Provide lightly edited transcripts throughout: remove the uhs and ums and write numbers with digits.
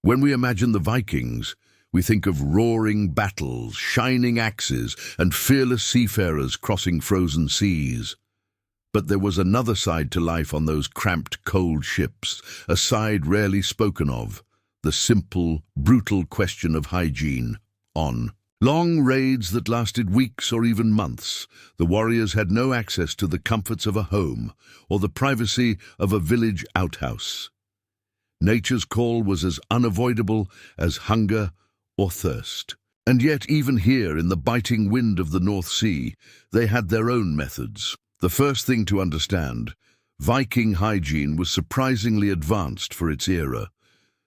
When we imagine the Vikings, we think of roaring battles, shining axes, and fearless seafarers crossing frozen seas. But there was another side to life on those cramped, cold ships, a side rarely spoken of, the simple, brutal question of hygiene. On long raids that lasted weeks or even months, the warriors had no access to the comforts of a home or the privacy of a village outhouse. Nature's call was as unavoidable as hunger or thirst. And yet, even here in the biting wind of the North Sea, they had their own methods. The first thing to understand, Viking hygiene was surprisingly advanced for its era.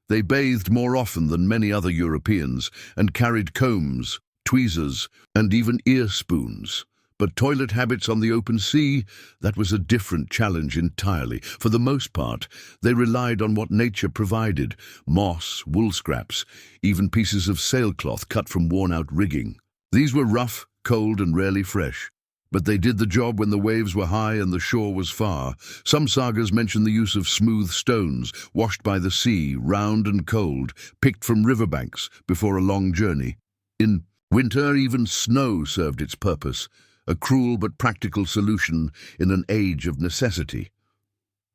They bathed more often than many other Europeans and carried combs, tweezers, and even ear spoons. But toilet habits on the open sea, that was a different challenge entirely. For the most part, they relied on what nature provided: moss, wool scraps, even pieces of sailcloth cut from worn-out rigging. These were rough, cold, and rarely fresh. But they did the job when the waves were high and the shore was far. Some sagas mention the use of smooth stones, washed by the sea, round and cold, picked from riverbanks before a long journey. In winter, even snow served its purpose, a cruel but practical solution in an age of necessity.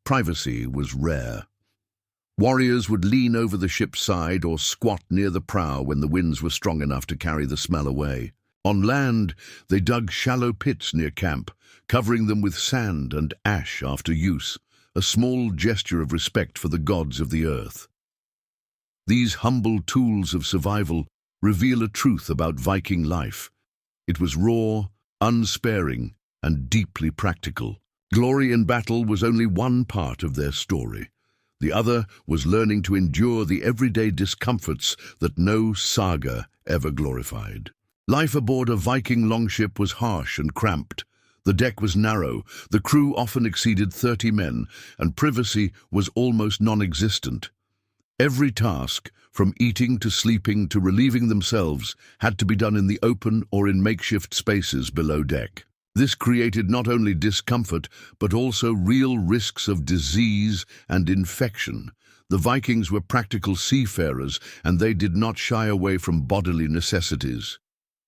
Privacy was rare. Warriors would lean over the ship's side or squat near the prow when the winds were strong enough to carry the smell away. On land, they dug shallow pits near camp, covering them with sand and ash after use, a small gesture of respect for the gods of the earth. These humble tools of survival reveal a truth about Viking life. It was raw, unsparing, and deeply practical. Glory in battle was only one part of their story. The other was learning to endure the everyday discomforts that no saga ever glorified. Life aboard a Viking longship was harsh and cramped. The deck was narrow, the crew often exceeded 30 men, and privacy was almost non-existent. Every task, from eating to sleeping to relieving themselves, had to be done in the open or in makeshift spaces below deck. This created not only discomfort, but also real risks of disease and infection. The Vikings were practical seafarers, and they did not shy away from bodily necessities.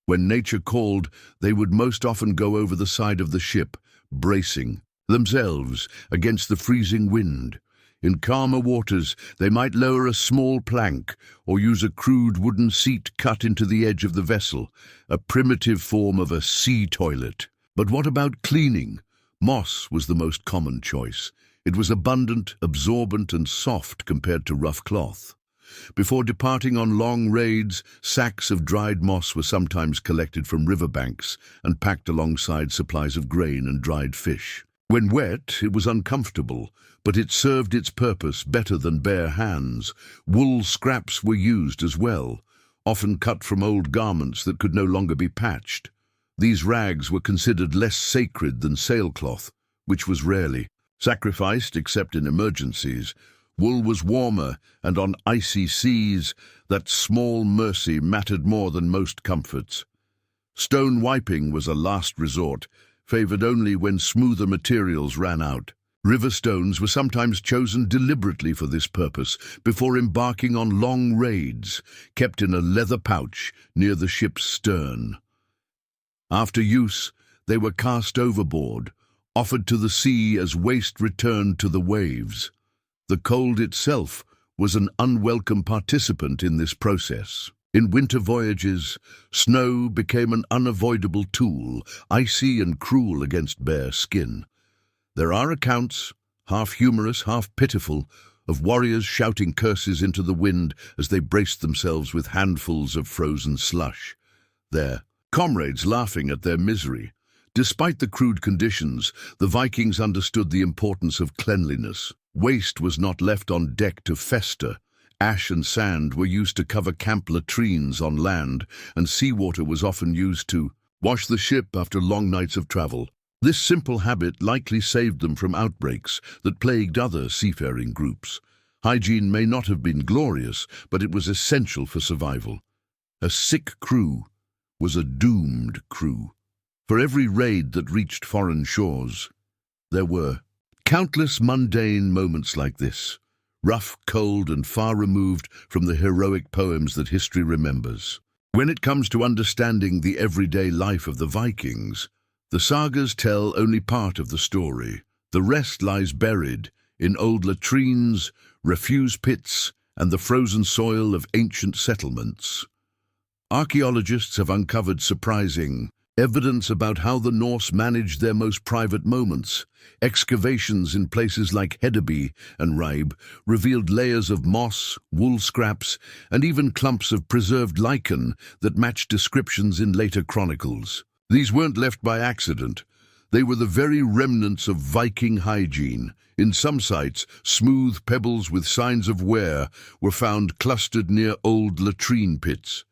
When nature called, they would most often go over the side of the ship, bracing themselves against the freezing wind. In calmer waters, they might lower a small plank or use a crude wooden seat cut into the edge of the vessel, a primitive form of a sea toilet. But what about cleaning? Moss was the most common choice. It was abundant, absorbent, and soft compared to rough cloth. Before departing on long raids, sacks of dried moss were sometimes collected from riverbanks and packed alongside supplies of grain and dried fish. When wet, it was uncomfortable, but it served its purpose better than bare hands. Wool scraps were used as well, often cut from old garments that could no longer be patched. These rags were considered less sacred than sailcloth, which was rarely sacrificed except in emergencies. Wool was warmer, and on icy seas, that small mercy mattered more than most comforts. Stone wiping was a last resort, favored only when smoother materials ran out. River stones were sometimes chosen deliberately for this purpose before embarking on long raids, kept in a leather pouch near the ship's stern. After use, they were cast overboard, offered to the sea as waste returned to the waves. The cold itself was an unwelcome participant in this process. In winter voyages, snow became an unavoidable tool, icy and cruel against bare skin. There are accounts, half humorous, half pitiful, of warriors shouting curses into the wind as they braced themselves with handfuls of frozen slush. Their comrades laughing at their misery. Despite the crude conditions, the Vikings understood the importance of cleanliness. Waste was not left on deck to fester. Ash and sand were used to cover camp latrines on land, and seawater was often used to wash the ship after long nights of travel. This simple habit likely saved them from outbreaks that plagued other seafaring groups. Hygiene may not have been glorious, but it was essential for survival. A sick crew was a doomed crew. For every raid that reached foreign shores, there were countless mundane moments like this: rough, cold, and far removed from the heroic poems that history remembers. When it comes to understanding the everyday life of the Vikings, the sagas tell only part of the story. The rest lies buried in old latrines, refuse pits, and the frozen soil of ancient settlements. Archaeologists have uncovered surprising evidence about how the Norse managed their most private moments. Excavations in places like Hedeby and Ribe revealed layers of moss, wool scraps, and even clumps of preserved lichen that matched descriptions in later chronicles. These weren't left by accident. They were the very remnants of Viking hygiene. In some sites, smooth pebbles with signs of wear were found clustered near old latrine pits.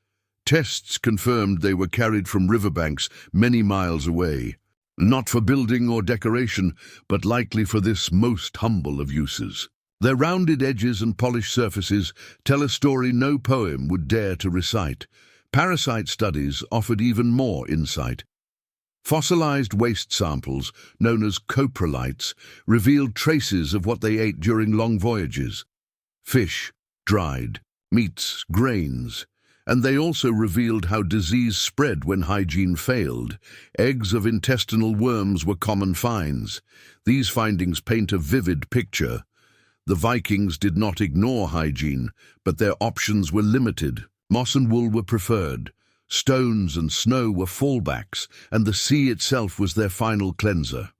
Tests confirmed they were carried from riverbanks many miles away, not for building or decoration, but likely for this most humble of uses. Their rounded edges and polished surfaces tell a story no poem would dare to recite. Parasite studies offered even more insight. Fossilized waste samples, known as coprolites, revealed traces of what they ate during long voyages. Fish, dried, meats, grains. And they also revealed how disease spread when hygiene failed. Eggs of intestinal worms were common finds. These findings paint a vivid picture. The Vikings did not ignore hygiene, but their options were limited. Moss and wool were preferred. Stones and snow were fallbacks, and the sea itself was their final cleanser.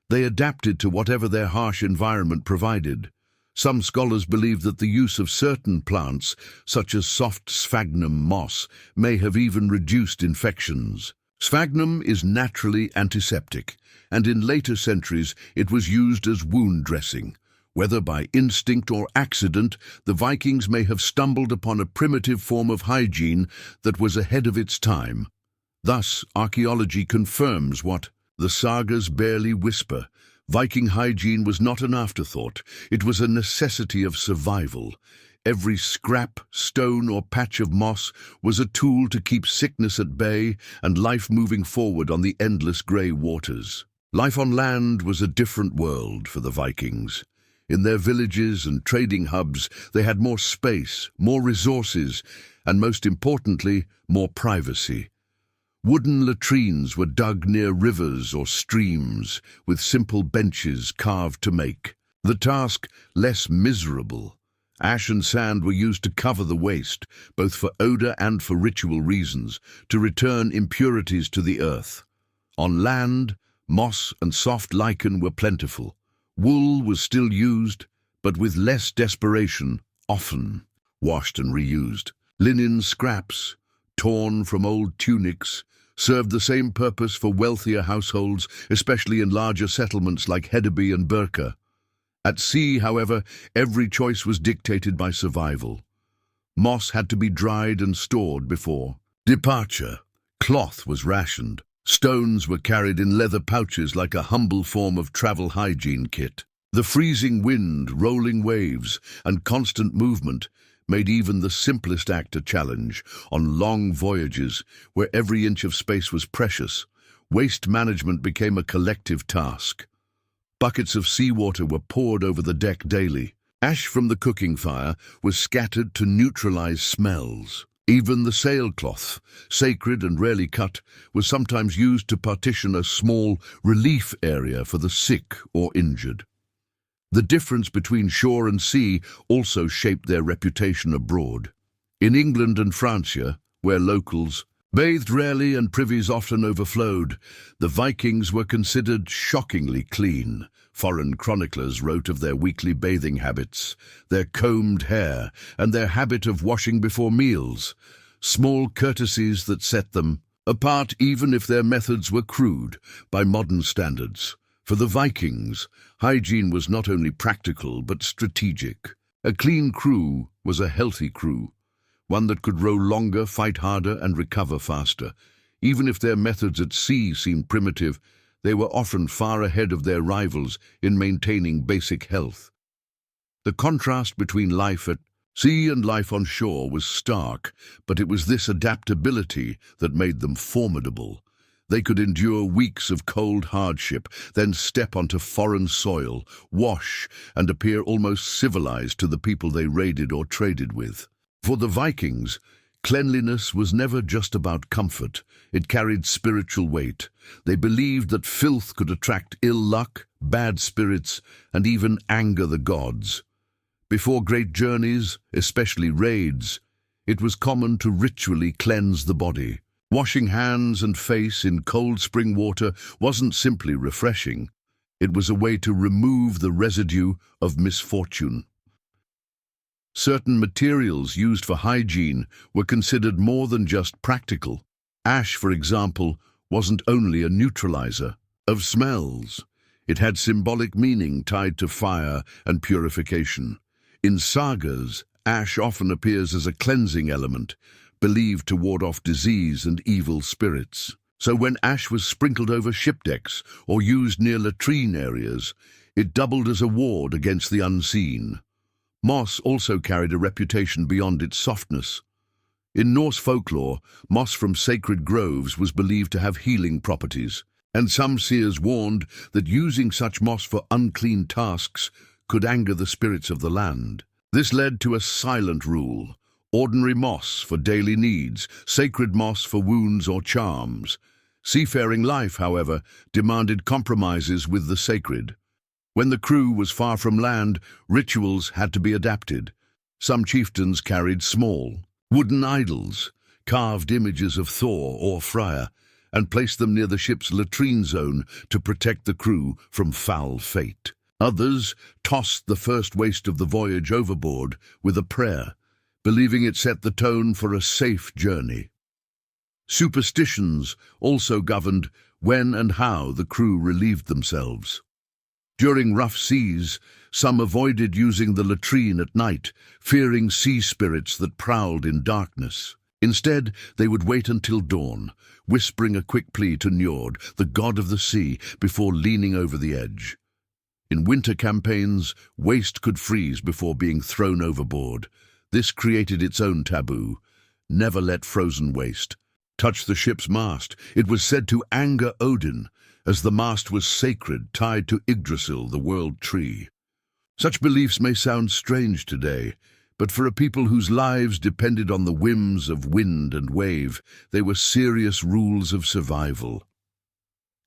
They adapted to whatever their harsh environment provided. Some scholars believe that the use of certain plants, such as soft sphagnum moss, may have even reduced infections. Sphagnum is naturally antiseptic, and in later centuries it was used as wound dressing. Whether by instinct or accident, the Vikings may have stumbled upon a primitive form of hygiene that was ahead of its time. Thus, archaeology confirms what the sagas barely whisper. Viking hygiene was not an afterthought. It was a necessity of survival. Every scrap, stone, or patch of moss was a tool to keep sickness at bay and life moving forward on the endless grey waters. Life on land was a different world for the Vikings. In their villages and trading hubs, they had more space, more resources, and most importantly, more privacy. Wooden latrines were dug near rivers or streams, with simple benches carved to make the task less miserable. Ash and sand were used to cover the waste, both for odor and for ritual reasons, to return impurities to the earth. On land, moss and soft lichen were plentiful. Wool was still used, but with less desperation, often washed and reused. Linen scraps, torn from old tunics, served the same purpose for wealthier households, especially in larger settlements like Hedeby and Birka. At sea, however, every choice was dictated by survival. Moss had to be dried and stored before departure. Cloth was rationed. Stones were carried in leather pouches like a humble form of travel hygiene kit. The freezing wind, rolling waves, and constant movement made even the simplest act a challenge. On long voyages, where every inch of space was precious, waste management became a collective task. Buckets of seawater were poured over the deck daily. Ash from the cooking fire was scattered to neutralize smells. Even the sailcloth, sacred and rarely cut, was sometimes used to partition a small relief area for the sick or injured. The difference between shore and sea also shaped their reputation abroad. In England and Francia, where locals bathed rarely and privies often overflowed, the Vikings were considered shockingly clean. Foreign chroniclers wrote of their weekly bathing habits, their combed hair, and their habit of washing before meals, small courtesies that set them apart even if their methods were crude by modern standards. For the Vikings, hygiene was not only practical but strategic. A clean crew was a healthy crew, one that could row longer, fight harder, and recover faster. Even if their methods at sea seemed primitive, they were often far ahead of their rivals in maintaining basic health. The contrast between life at sea and life on shore was stark, but it was this adaptability that made them formidable. They could endure weeks of cold hardship, then step onto foreign soil, wash, and appear almost civilized to the people they raided or traded with. For the Vikings, cleanliness was never just about comfort. It carried spiritual weight. They believed that filth could attract ill luck, bad spirits, and even anger the gods. Before great journeys, especially raids, it was common to ritually cleanse the body. Washing hands and face in cold spring water wasn't simply refreshing. It was a way to remove the residue of misfortune. Certain materials used for hygiene were considered more than just practical. Ash, for example, wasn't only a neutralizer of smells. It had symbolic meaning tied to fire and purification. In sagas, ash often appears as a cleansing element, believed to ward off disease and evil spirits. So when ash was sprinkled over ship decks or used near latrine areas, it doubled as a ward against the unseen. Moss also carried a reputation beyond its softness. In Norse folklore, moss from sacred groves was believed to have healing properties, and some seers warned that using such moss for unclean tasks could anger the spirits of the land. This led to a silent rule: ordinary moss for daily needs, sacred moss for wounds or charms. Seafaring life, however, demanded compromises with the sacred. When the crew was far from land, rituals had to be adapted. Some chieftains carried small, wooden idols, carved images of Thor or Freya, and placed them near the ship's latrine zone to protect the crew from foul fate. Others tossed the first waste of the voyage overboard with a prayer, believing it set the tone for a safe journey. Superstitions also governed when and how the crew relieved themselves. During rough seas, some avoided using the latrine at night, fearing sea spirits that prowled in darkness. Instead, they would wait until dawn, whispering a quick plea to Njord, the god of the sea, before leaning over the edge. In winter campaigns, waste could freeze before being thrown overboard. This created its own taboo: never let frozen waste touch the ship's mast. It was said to anger Odin, as the mast was sacred, tied to Yggdrasil, the world tree. Such beliefs may sound strange today, but for a people whose lives depended on the whims of wind and wave, they were serious rules of survival.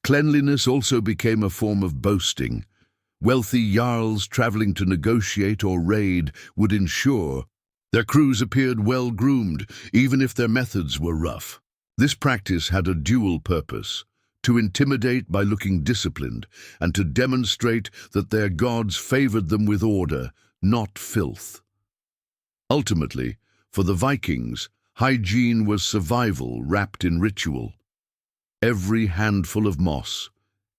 Cleanliness also became a form of boasting. Wealthy jarls traveling to negotiate or raid would ensure their crews appeared well-groomed, even if their methods were rough. This practice had a dual purpose: to intimidate by looking disciplined, and to demonstrate that their gods favored them with order, not filth. Ultimately, for the Vikings, hygiene was survival wrapped in ritual. Every handful of moss,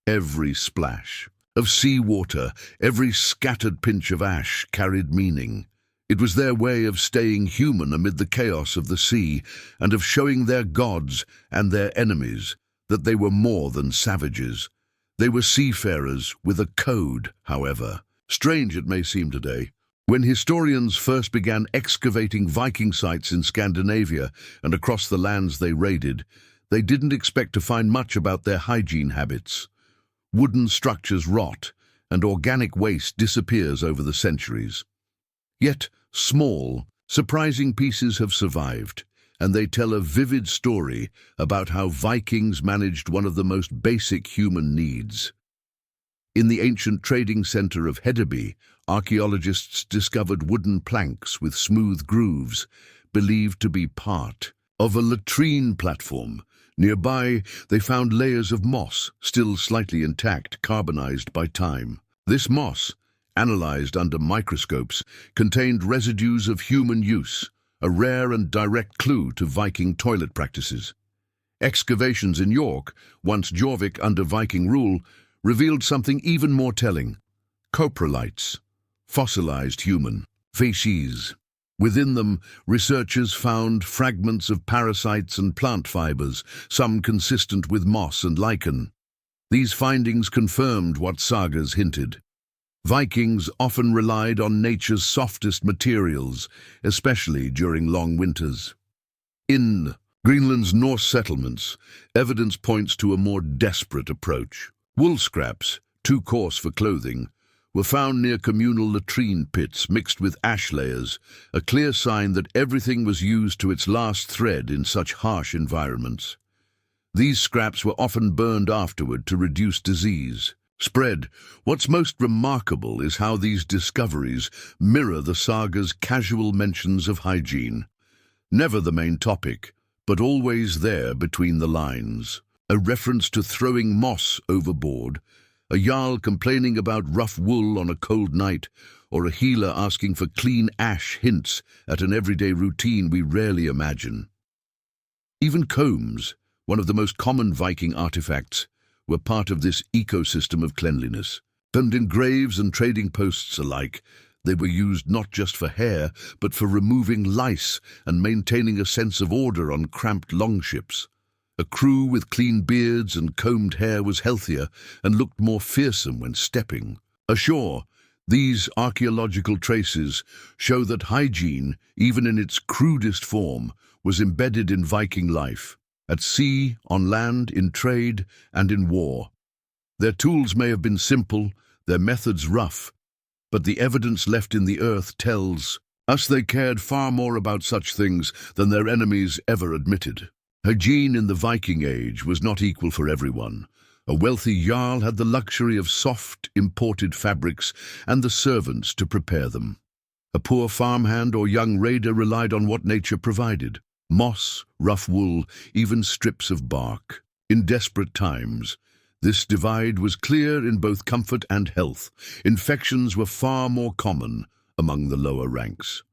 every splash of seawater, every scattered pinch of ash carried meaning. It was their way of staying human amid the chaos of the sea, and of showing their gods and their enemies that they were more than savages. They were seafarers with a code, however. Strange it may seem today, when historians first began excavating Viking sites in Scandinavia and across the lands they raided, they didn't expect to find much about their hygiene habits. Wooden structures rot, and organic waste disappears over the centuries. Yet, small, surprising pieces have survived, and they tell a vivid story about how Vikings managed one of the most basic human needs. In the ancient trading center of Hedeby, archaeologists discovered wooden planks with smooth grooves, believed to be part of a latrine platform. Nearby, they found layers of moss, still slightly intact, carbonized by time. This moss, analyzed under microscopes, contained residues of human use, a rare and direct clue to Viking toilet practices. Excavations in York, once Jorvik under Viking rule, revealed something even more telling: coprolites, fossilized human facies. Within them, researchers found fragments of parasites and plant fibers, some consistent with moss and lichen. These findings confirmed what sagas hinted. Vikings often relied on nature's softest materials, especially during long winters. In Greenland's Norse settlements, evidence points to a more desperate approach. Wool scraps, too coarse for clothing, were found near communal latrine pits mixed with ash layers, a clear sign that everything was used to its last thread in such harsh environments. These scraps were often burned afterward to reduce disease spread. What's most remarkable is how these discoveries mirror the saga's casual mentions of hygiene. Never the main topic, but always there between the lines. A reference to throwing moss overboard, a jarl complaining about rough wool on a cold night, or a healer asking for clean ash hints at an everyday routine we rarely imagine. Even combs, one of the most common Viking artifacts, were part of this ecosystem of cleanliness. Found in graves and trading posts alike, they were used not just for hair, but for removing lice and maintaining a sense of order on cramped longships. A crew with clean beards and combed hair was healthier and looked more fearsome when stepping. Ashore, these archaeological traces show that hygiene, even in its crudest form, was embedded in Viking life, at sea, on land, in trade, and in war. Their tools may have been simple, their methods rough, but the evidence left in the earth tells us they cared far more about such things than their enemies ever admitted. Hygiene in the Viking Age was not equal for everyone. A wealthy jarl had the luxury of soft, imported fabrics and the servants to prepare them. A poor farmhand or young raider relied on what nature provided: moss, rough wool, even strips of bark. In desperate times, this divide was clear in both comfort and health. Infections were far more common among the lower ranks.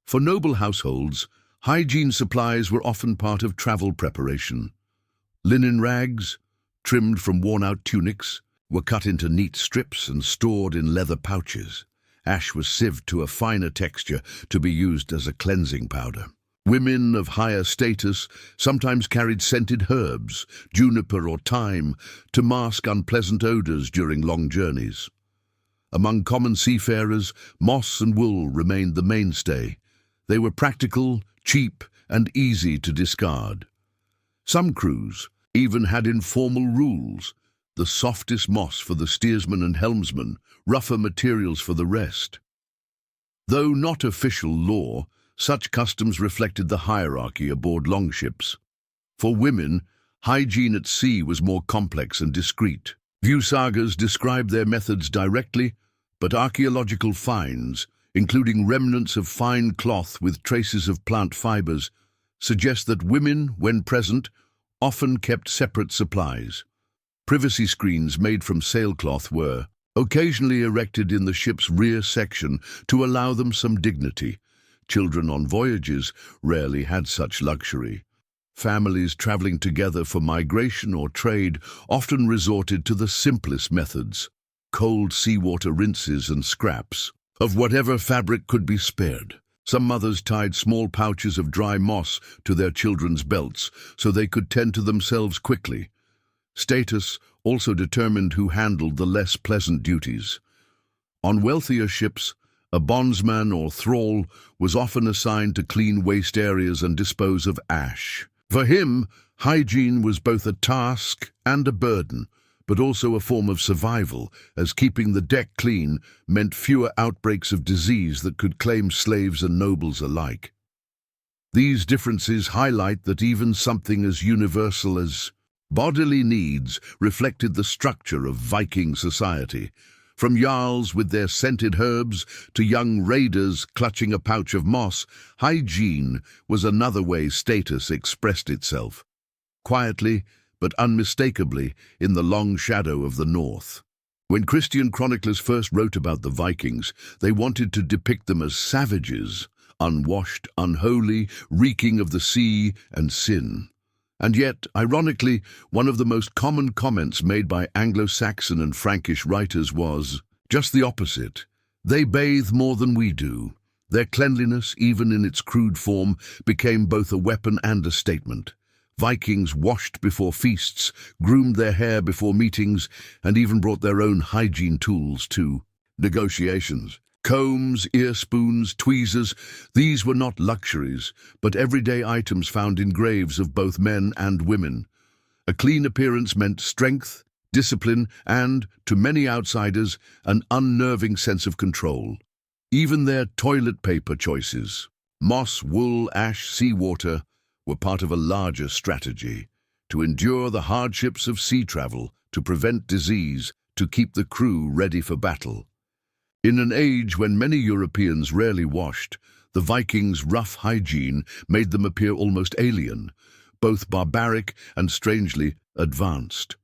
For noble households, hygiene supplies were often part of travel preparation. Linen rags, trimmed from worn-out tunics, were cut into neat strips and stored in leather pouches. Ash was sieved to a finer texture to be used as a cleansing powder. Women of higher status sometimes carried scented herbs, juniper or thyme, to mask unpleasant odors during long journeys. Among common seafarers, moss and wool remained the mainstay. They were practical, cheap, and easy to discard. Some crews even had informal rules: the softest moss for the steersman and helmsman, rougher materials for the rest. Though not official law, such customs reflected the hierarchy aboard longships. For women, hygiene at sea was more complex and discreet. Few sagas describe their methods directly, but archaeological finds, including remnants of fine cloth with traces of plant fibers, suggest that women, when present, often kept separate supplies. Privacy screens made from sailcloth were occasionally erected in the ship's rear section to allow them some dignity. Children on voyages rarely had such luxury. Families traveling together for migration or trade often resorted to the simplest methods: cold seawater rinses and scraps of whatever fabric could be spared. Some mothers tied small pouches of dry moss to their children's belts so they could tend to themselves quickly. Status also determined who handled the less pleasant duties. On wealthier ships, a bondsman or thrall was often assigned to clean waste areas and dispose of ash. For him, hygiene was both a task and a burden, but also a form of survival, as keeping the deck clean meant fewer outbreaks of disease that could claim slaves and nobles alike. These differences highlight that even something as universal as bodily needs reflected the structure of Viking society. From jarls with their scented herbs to young raiders clutching a pouch of moss, hygiene was another way status expressed itself, quietly but unmistakably in the long shadow of the north. When Christian chroniclers first wrote about the Vikings, they wanted to depict them as savages, unwashed, unholy, reeking of the sea and sin. And yet, ironically, one of the most common comments made by Anglo-Saxon and Frankish writers was just the opposite. They bathe more than we do. Their cleanliness, even in its crude form, became both a weapon and a statement. Vikings washed before feasts, groomed their hair before meetings, and even brought their own hygiene tools to negotiations. Combs, ear spoons, tweezers, these were not luxuries, but everyday items found in graves of both men and women. A clean appearance meant strength, discipline, and, to many outsiders, an unnerving sense of control. Even their toilet paper choices, moss, wool, ash, seawater, were part of a larger strategy to endure the hardships of sea travel, to prevent disease, to keep the crew ready for battle. In an age when many Europeans rarely washed, the Vikings' rough hygiene made them appear almost alien, both barbaric and strangely advanced.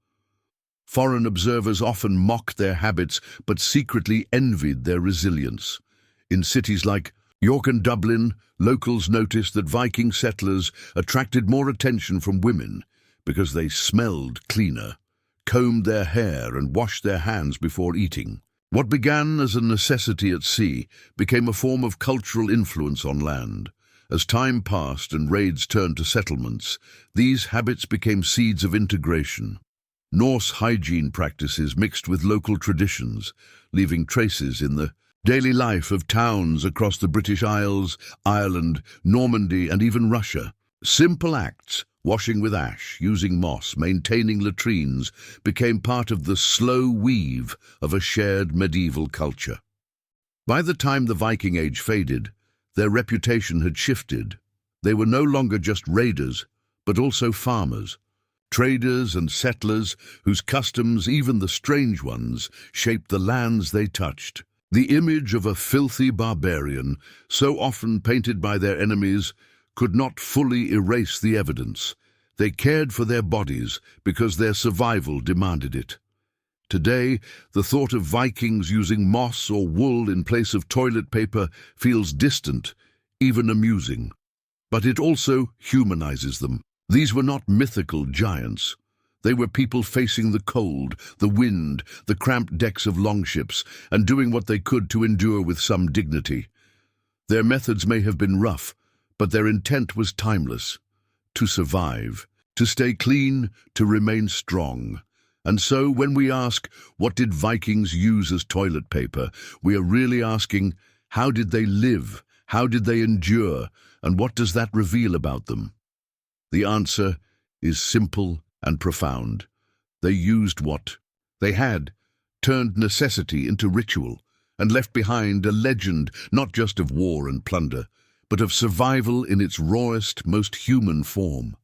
Foreign observers often mocked their habits but secretly envied their resilience. In cities like York and Dublin, locals noticed that Viking settlers attracted more attention from women because they smelled cleaner, combed their hair and washed their hands before eating. What began as a necessity at sea became a form of cultural influence on land. As time passed and raids turned to settlements, these habits became seeds of integration. Norse hygiene practices mixed with local traditions, leaving traces in the daily life of towns across the British Isles, Ireland, Normandy, and even Russia. Simple acts, washing with ash, using moss, maintaining latrines, became part of the slow weave of a shared medieval culture. By the time the Viking Age faded, their reputation had shifted. They were no longer just raiders, but also farmers, traders and settlers whose customs, even the strange ones, shaped the lands they touched. The image of a filthy barbarian, so often painted by their enemies, could not fully erase the evidence. They cared for their bodies because their survival demanded it. Today, the thought of Vikings using moss or wool in place of toilet paper feels distant, even amusing. But it also humanizes them. These were not mythical giants. They were people facing the cold, the wind, the cramped decks of longships, and doing what they could to endure with some dignity. Their methods may have been rough, but their intent was timeless: to survive, to stay clean, to remain strong. And so, when we ask, what did Vikings use as toilet paper, we are really asking, how did they live, how did they endure, and what does that reveal about them? The answer is simple and profound. They used what they had, turned necessity into ritual, and left behind a legend not just of war and plunder, but of survival in its rawest, most human form.